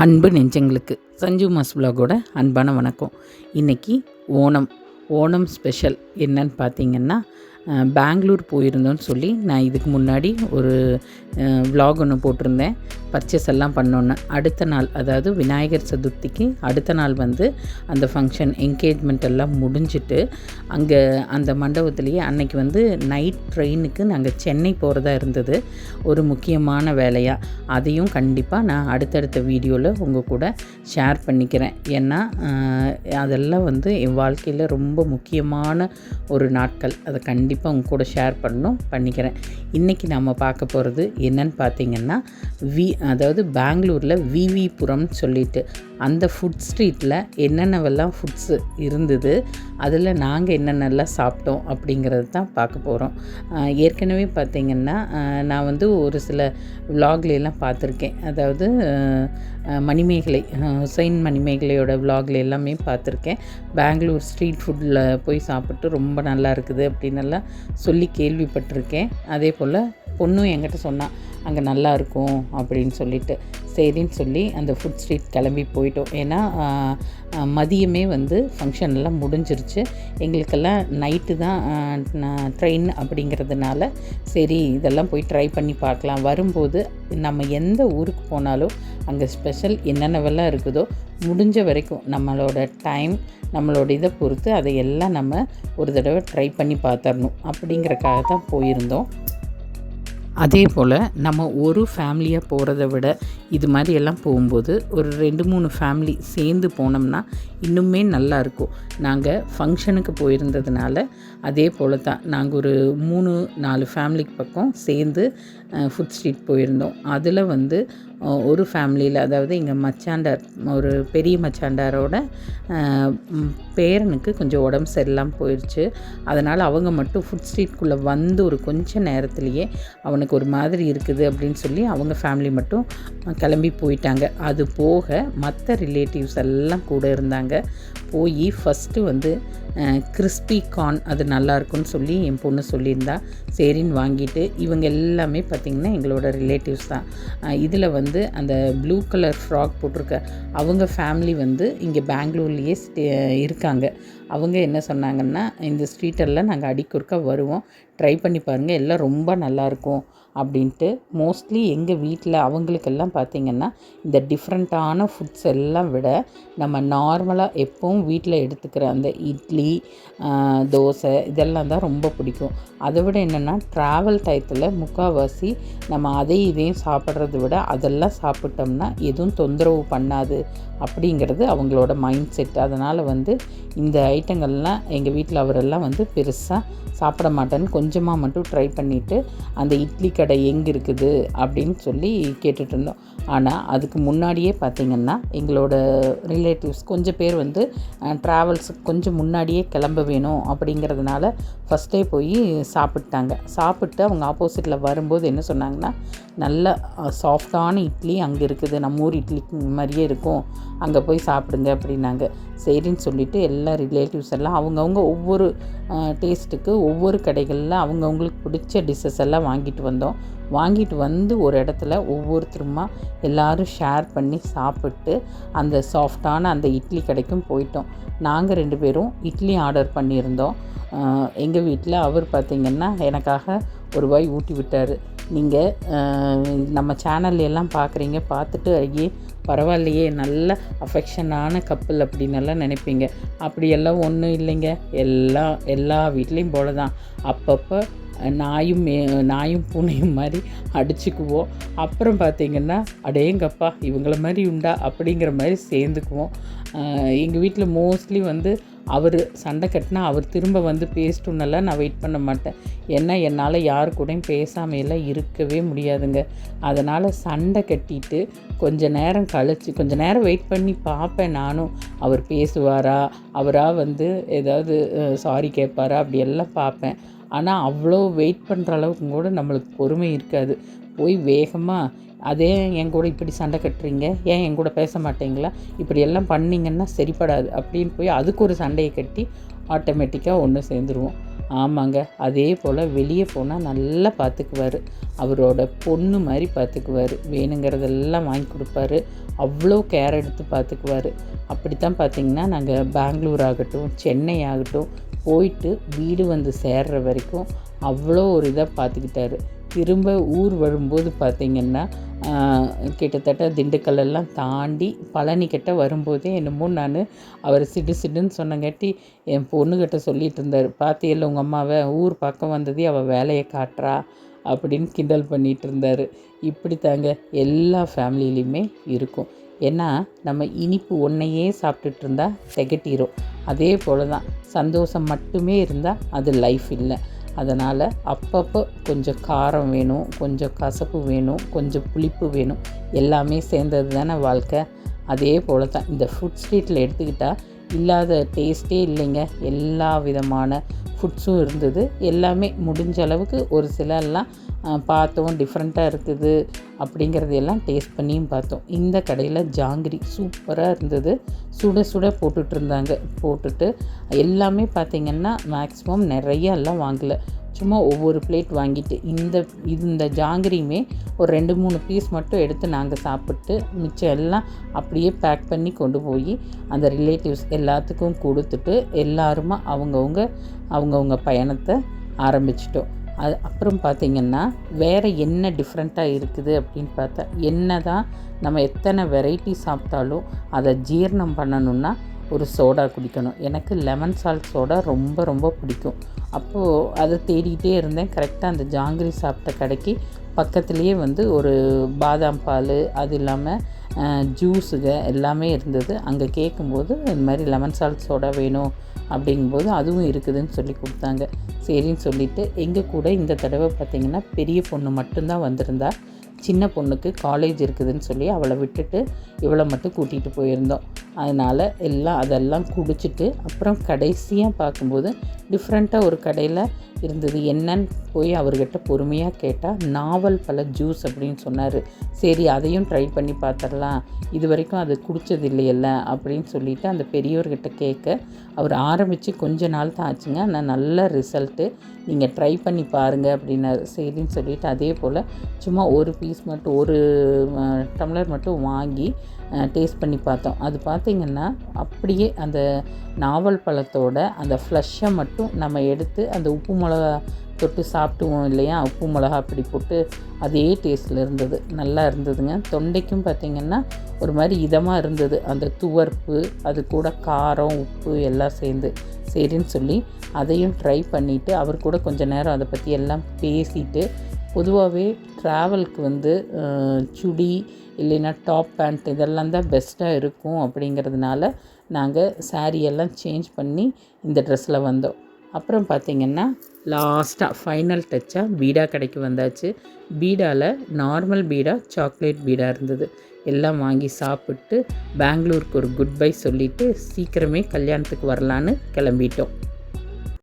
அன்பு நெஞ்சங்களுக்கு சஞ்சு மாஸ் விலாகோட அன்பான வணக்கம். இன்றைக்கி ஓணம் ஸ்பெஷல் என்னன்னு பார்த்தீங்கன்னா, பெங்களூர் போயிருந்தோன்னு சொல்லி நான் இதுக்கு முன்னாடி ஒரு விலாக் ஒன்று போட்டிருந்தேன். பர்ச்சேஸ் எல்லாம் பண்ணோன்னு அடுத்த நாள், அதாவது விநாயகர் சதுர்த்திக்கு அடுத்த நாள் வந்து அந்த ஃபங்க்ஷன் என்கேஜ்மெண்ட் எல்லாம் முடிஞ்சிட்டு அங்கே அந்த மண்டபத்துலேயே அன்னைக்கு வந்து நைட் ட்ரெயினுக்கு நாங்கள் சென்னை போகிறதா இருந்தது. ஒரு முக்கியமான வேலையாக அதையும் கண்டிப்பாக நான் அடுத்தடுத்த வீடியோவில் உங்கள் கூட ஷேர் பண்ணிக்கிறேன். ஏன்னா அதெல்லாம் வந்து என் வாழ்க்கையில் ரொம்ப முக்கியமான ஒரு நாட்கள். அதை கண்டிப்பாக உங்கள் கூட ஷேர் பண்ணிக்கிறேன். இன்றைக்கி நம்ம பார்க்க போகிறது என்னன்னு பார்த்தீங்கன்னா, அதாவது பெங்களூரில் விவிபுரம்னு சொல்லிட்டு அந்த ஃபுட் ஸ்ட்ரீட்டில் என்னென்னவெல்லாம் ஃபுட்ஸு இருந்தது, அதில் நாங்கள் என்னென்னலாம் சாப்பிட்டோம் அப்படிங்கிறது தான் பார்க்க போகிறோம். ஏற்கனவே பார்த்திங்கன்னா நான் வந்து ஒரு சில விலாக்லாம் பார்த்துருக்கேன். அதாவது மணிமேகலை, ஹுசைன் மணிமேகலையோட விலாக்ல எல்லாமே பார்த்துருக்கேன். பெங்களூர் ஸ்ட்ரீட் ஃபுட்டில் போய் சாப்பிட்டு ரொம்ப நல்லா இருக்குது அப்படின்னெல்லாம் சொல்லி கேள்விப்பட்டிருக்கேன். அதே போல் பொண்ணும் என்கிட்ட சொன்னான் அங்கே நல்லா இருக்கும் அப்படின்னு சொல்லிட்டு. சரின்னு சொல்லி அந்த ஃபுட் ஸ்ட்ரீட் கிளம்பி போயிட்டோம். ஏன்னா மதியமே வந்து ஃபங்க்ஷன்லாம் முடிஞ்சிருச்சு. எங்களுக்கெல்லாம் நைட்டு தான் ட்ரெயின் அப்படிங்கிறதுனால சரி இதெல்லாம் போய் ட்ரை பண்ணி பார்க்கலாம். வரும்போது நம்ம எந்த ஊருக்கு போனாலும் அங்கே ஸ்பெஷல் என்னென்னவெல்லாம் இருக்குதோ முடிஞ்ச வரைக்கும் நம்மளோட டைம் நம்மளோட இதை பொறுத்து அதையெல்லாம் நம்ம ஒரு தடவை ட்ரை பண்ணி பார்த்துடணும் அப்படிங்கிறக்காக தான் போயிருந்தோம். அதே போல் நம்ம ஒரு ஃபேமிலியாக போகிறத விட இது மாதிரி எல்லாம் போகும்போது ஒரு 2-3 ஃபேமிலி சேர்ந்து போனோம்னா இன்னுமே நல்லாயிருக்கும். நாங்கள் ஃபங்க்ஷனுக்கு போயிருந்ததுனால அதே போல் தான் நாங்கள் ஒரு 3-4 ஃபேமிலிக்கு பக்கம் சேர்ந்து ஃபுட் ஸ்ட்ரீட் போயிருந்தோம். அதில் வந்து ஒரு ஃபேமிலியில், அதாவது எங்கள் மச்சாண்டார், ஒரு பெரிய மச்சாண்டாரோட பேரனுக்கு கொஞ்சம் உடம்பு சரியில்லாமல் போயிடுச்சு. அதனால் அவங்க மட்டும் ஃபுட் ஸ்ட்ரீட்குள்ளே வந்து ஒரு கொஞ்சம் நேரத்துலையே அவனுக்கு ஒரு மாதிரி இருக்குது அப்படின்னு சொல்லி அவங்க ஃபேமிலி மட்டும் கிளம்பி போயிட்டாங்க. அது போக மற்ற ரிலேட்டிவ்ஸ் எல்லாம் கூட இருந்தாங்க. போய் ஃபஸ்ட்டு வந்து கிறிஸ்பி கார்ன் அது நல்லாயிருக்குன்னு சொல்லி என் பொண்ணு சொல்லியிருந்தா. சரின்னு வாங்கிட்டு, இவங்க எல்லாமே பார்த்திங்கன்னா எங்களோட ரிலேட்டிவ்ஸ் தான். இதில் வந்து அந்த ப்ளூ கலர் ஃப்ராக் போட்டிருக்க அவங்க ஃபேமிலி வந்து இங்கே பெங்களூர்லேயே இருக்காங்க. அவங்க என்ன சொன்னாங்கன்னா, இந்த ஸ்ட்ரீட்டெல்லாம் நாங்கள் அடிக்கொருக்கா வருவோம், ட்ரை பண்ணி பாருங்கள், எல்லாம் ரொம்ப நல்லாயிருக்கும் அப்படின்ட்டு. மோஸ்ட்லி எங்கள் வீட்டில் அவங்களுக்கெல்லாம் பார்த்திங்கன்னா இந்த டிஃப்ரெண்ட்டான ஃபுட்ஸ் எல்லாம் விட நம்ம நார்மலாக எப்போவும் வீட்டில் எடுத்துக்கிற அந்த இட்லி, தோசை இதெல்லாம் தான் ரொம்ப பிடிக்கும். அதை விட என்னென்னா ட்ராவல் டயத்தில் முக்கால்வாசி நம்ம அதையும் இதையும் சாப்பிட்றத விட அதெல்லாம் சாப்பிட்டோம்னா எதுவும் தொந்தரவு பண்ணாது அப்படிங்கிறது அவங்களோட மைண்ட் செட். அதனால் வந்து இந்த ஐட்டங்கள்லாம் எங்கள் வீட்டில் அவரெல்லாம் வந்து பெருசாக சாப்பிட மாட்டேன்னு கொஞ்சமாக மட்டும் ட்ரை பண்ணிவிட்டு அந்த இட்லி கடை எங்கே இருக்குது அப்படின்னு சொல்லி கேட்டுட்டு இருந்தோம். ஆனால் அதுக்கு முன்னாடியே பார்த்திங்கன்னா எங்களோட ரிலேட்டிவ்ஸ் கொஞ்சம் பேர் வந்து ட்ராவல்ஸுக்கு கொஞ்சம் முன்னாடியே கிளம்ப வேணும் அப்படிங்கிறதுனால ஃபஸ்ட்டே போய் சாப்பிட்டாங்க. சாப்பிட்டு அவங்க ஆப்போசிட்டில் வரும்போது என்ன சொன்னாங்கன்னா, நல்ல சாஃப்டான இட்லி அங்கே இருக்குது, நம்ம ஊர் இட்லி மாதிரியே இருக்கும், அங்கே போய் சாப்பிடுங்க அப்படின்னாங்க. சரின்னு சொல்லிவிட்டு எல்லா ரிலேட்டிவ்ஸ் எல்லாம் அவங்கவுங்க ஒவ்வொரு டேஸ்ட்டுக்கு ஒவ்வொரு கடைகளில் அவங்கவுங்களுக்கு பிடிச்ச டிஷ்ஷஸ் எல்லாம் வாங்கிட்டு வந்து ஒரு இடத்துல ஒவ்வொருத்தருமா எல்லோரும் ஷேர் பண்ணி சாப்பிட்டு அந்த சாஃப்டான அந்த இட்லி கடைக்கும் போயிட்டோம். நாங்கள் 2 பேரும் இட்லி ஆர்டர் பண்ணியிருந்தோம். எங்கள் வீட்டில் அவர் பார்த்திங்கன்னா எனக்காக ஒரு வாய் ஊட்டி விட்டார். நீங்கள் நம்ம சேனல்ல எல்லாம் பார்க்குறீங்க, பார்த்துட்டு ஐயே பரவாயில்லையே நல்ல அஃபெக்ஷனான கப்பல் அப்படின்னெல்லாம் நினைப்பீங்க. அப்படியெல்லாம் ஒன்றும் இல்லைங்க. எல்லா வீட்லேயும் போல தான் அப்பப்போ நாயும் பூனையும் மாதிரி அடிச்சுக்குவோம். அப்புறம் பார்த்திங்கன்னா அடேங்கப்பா இவங்கள மாதிரி உண்டா அப்படிங்கிற மாதிரி சேர்ந்துக்குவோம். எங்கள் வீட்டில் மோஸ்ட்லி வந்து அவர் சண்டை கட்டினா அவர் திரும்ப வந்து பேசிட்டுன்னெல்லாம் நான் வெயிட் பண்ண மாட்டேன். ஏன்னா என்னால் யார் கூடயும் பேசாமையெல்லாம் இருக்கவே முடியாதுங்க. அதனால் சண்டை கட்டிட்டு கொஞ்சம் நேரம் வெயிட் பண்ணி பார்ப்பேன் நானும். அவர் பேசுவாரா, அவராக வந்து ஏதாவது சாரி கேட்பாரா அப்படியெல்லாம் பார்ப்பேன். ஆனால் அவ்வளோ வெயிட் பண்ணுற அளவுக்கு கூட நம்மளுக்கு பொறுமை இருக்காது. போய் வேகமாக அதே என் கூட இப்படி சண்டை கட்டுறீங்க, ஏன் என் கூட பேச மாட்டீங்களா, இப்படியெல்லாம் பண்ணிங்கன்னா சரிப்படாது அப்படின்னு போய் அதுக்கு ஒரு சண்டையை கட்டி ஆட்டோமேட்டிக்காக ஒன்று சேர்ந்துருவோம். ஆமாங்க. அதே போல் வெளியே போனால் நல்லா பார்த்துக்குவாரு. அவரோட பொண்ணு மாதிரி பார்த்துக்குவாரு. வேணுங்கிறதெல்லாம் வாங்கி கொடுப்பாரு. அவ்வளோ கேர் எடுத்து பார்த்துக்குவாரு. அப்படித்தான் பார்த்திங்கன்னா நாங்கள் பெங்களூர் ஆகட்டும், சென்னை ஆகட்டும் போயிட்டு வீடு வந்து சேர்ற வரைக்கும் அவ்வளோ ஒரு இதாக பார்த்துக்கிட்டாரு. திரும்ப ஊர் வரும்போது பார்த்திங்கன்னா கிட்டத்தட்ட திண்டுக்கல்லெல்லாம் தாண்டி பழனிக்கிட்ட வரும்போதே என்னமோ நான் அவர் சிடு சிடுன்னு சொன்னங்காட்டி என் பொண்ணுக்கிட்ட சொல்லிகிட்டு இருந்தார், பார்த்தியல்ல உங்கள் அம்மாவை ஊர் பக்கம் வந்ததே அவள் வேலையை காட்டுறா அப்படின்னு கிண்டல் பண்ணிகிட்டு இருந்தார். இப்படி தாங்க எல்லா ஃபேமிலியிலையுமே இருக்கும். ஏன்னா நம்ம இனிப்பு ஒன்றையே சாப்பிட்டுட்டு இருந்தால் திகட்டிரும். அதே போல் தான் சந்தோஷம் மட்டுமே இருந்தால் அது லைஃப் இல்லை. அதனால் அப்பப்போ கொஞ்சம் காரம் வேணும், கொஞ்சம் கசப்பு வேணும், கொஞ்சம் புளிப்பு வேணும், எல்லாமே சேர்ந்தது தானே வாழ்க்கை. அதே போல் தான் இந்த ஃபுட் ஸ்ட்ரீட்டில் எடுத்துக்கிட்டால் இல்லாத டேஸ்ட்டே இல்லைங்க. எல்லா விதமான ஃபுட்ஸும் இருந்தது. எல்லாமே முடிஞ்ச அளவுக்கு ஒரு சிலர்லாம் பார்த்தோம், டிஃப்ரெண்ட்டாக இருக்குது அப்படிங்கிறது எல்லாம் டேஸ்ட் பண்ணியும் பார்த்தோம். இந்த கடையில் ஜாங்கிரி சூப்பராக இருந்தது. சுட சுட போட்டுட்ருந்தாங்க. போட்டுட்டு எல்லாமே பார்த்திங்கன்னா மேக்ஸிமம் நிறைய எல்லாம் வாங்கலை, சும்மா ஒவ்வொரு பிளேட் வாங்கிட்டு இந்த ஜாங்கிரியுமே ஒரு 2-3 பீஸ் மட்டும் எடுத்து நாங்கள் சாப்பிட்டு மிச்சம் எல்லாம் அப்படியே பேக் பண்ணி கொண்டு போய் அந்த ரிலேட்டிவ்ஸ் எல்லாத்துக்கும் கொடுத்துட்டு எல்லாருமா அவங்கவுங்க பயணத்தை ஆரம்பிச்சிட்டோம். அப்புறம் பார்த்திங்கன்னா வேறு என்ன டிஃப்ரெண்ட்டாக இருக்குது அப்படின்னு பார்த்தா, என்ன தான் நம்ம எத்தனை வெரைட்டி சாப்பிட்டாலும் அதை ஜீரணம் பண்ணணுன்னா ஒரு சோடா குடிக்கணும். எனக்கு லெமன் சால்ட் சோடா ரொம்ப ரொம்ப பிடிக்கும். அப்போது அதை தேடிக்கிட்டே இருந்தேன். கரெக்டாக அந்த ஜாங்கிரி சாப்பிட்ட கடைக்கு பக்கத்துலேயே ஒரு பாதாம் பால், அது இல்லாமல் ஜூஸுங்க எல்லாமே இருந்தது. அங்கே கேட்கும்போது இந்த மாதிரி லெமன் சால்ட் சோடா வேணும் அப்படிங்கும்போது அதுவும் இருக்குதுன்னு சொல்லி கொடுத்தாங்க. சரின்னு சொல்லிவிட்டு எங்கள் கூட இந்த தடவை பார்த்திங்கன்னா பெரிய பொண்ணு மட்டும்தான் வந்திருந்தா. சின்ன பொண்ணுக்கு காலேஜ் இருக்குதுன்னு சொல்லி அவளை விட்டுட்டு இவளை மட்டும் கூட்டிகிட்டு போயிருந்தோம். அதனால் அதெல்லாம் குடிச்சிட்டு அப்புறம் கடைசியாக பார்க்கும்போது டிஃப்ரெண்ட்டாக ஒரு கடையில் இருந்தது. என்னன்னு போய் அவர்கிட்ட பொறுமையாக கேட்டால் நாவல் பழ ஜூஸ் அப்படின்னு சொன்னார். சரி அதையும் ட்ரை பண்ணி பார்த்துடலாம், இது வரைக்கும் அது குடித்தது இல்லையல்ல அப்படின்னு சொல்லிவிட்டு அந்த பெரியவர்கிட்ட கேட்க அவர் ஆரம்பித்து கொஞ்ச நாள் தான் ஆச்சுங்க, ஆனால் நல்ல ரிசல்ட்டு, நீங்கள் ட்ரை பண்ணி பாருங்கள் அப்படின்னாரு. சரின்னு சொல்லிவிட்டு அதே போல் சும்மா ஒரு பீஸ் மட்டும் ஒரு டம்ளர் மட்டும் வாங்கி டேஸ்ட் பண்ணி பார்த்தோம். அது பார்த்திங்கன்னா அப்படியே அந்த நாவல் பழத்தோட அந்த ஃப்ளஷ்ஷை மட்டும் நம்ம எடுத்து அந்த உப்பு மிளகா தொட்டு சாப்பிட்டுவோம் இல்லையா, உப்பு மிளகா அப்படி போட்டு அதே டேஸ்ட்டில் இருந்தது. நல்லா இருந்ததுங்க. தொண்டைக்கும் பார்த்திங்கன்னா ஒரு மாதிரி இதமாக இருந்தது. அந்த துவர்ப்பு, அது கூட காரம், உப்பு எல்லாம் சேர்ந்து. சரின்னு சொல்லி அதையும் ட்ரை பண்ணிவிட்டு அவர் கூட கொஞ்சம் நேரம் அதை பற்றி எல்லாம் பேசிட்டு, பொதுவாகவே ட்ராவலுக்கு சுடி இல்லைன்னா டாப் பேண்ட் இதெல்லாம் தான் பெஸ்ட்டாக இருக்கும் அப்படிங்கிறதுனால நாங்கள் சாரியெல்லாம் சேஞ்ச் பண்ணி இந்த ட்ரெஸ்ஸில் வந்தோம். அப்புறம் பார்த்திங்கன்னா லாஸ்ட்டாக ஃபைனல் டச்சாக பீடா கடைக்கு வந்தாச்சு. பீடாவில் நார்மல் பீடா, சாக்லேட் பீடா இருந்தது. எல்லாம் வாங்கி சாப்பிட்டு பெங்களூருக்கு ஒரு குட் பை சொல்லிவிட்டு சீக்கிரமே கல்யாணத்துக்கு வரலான்னு கிளம்பிட்டோம்.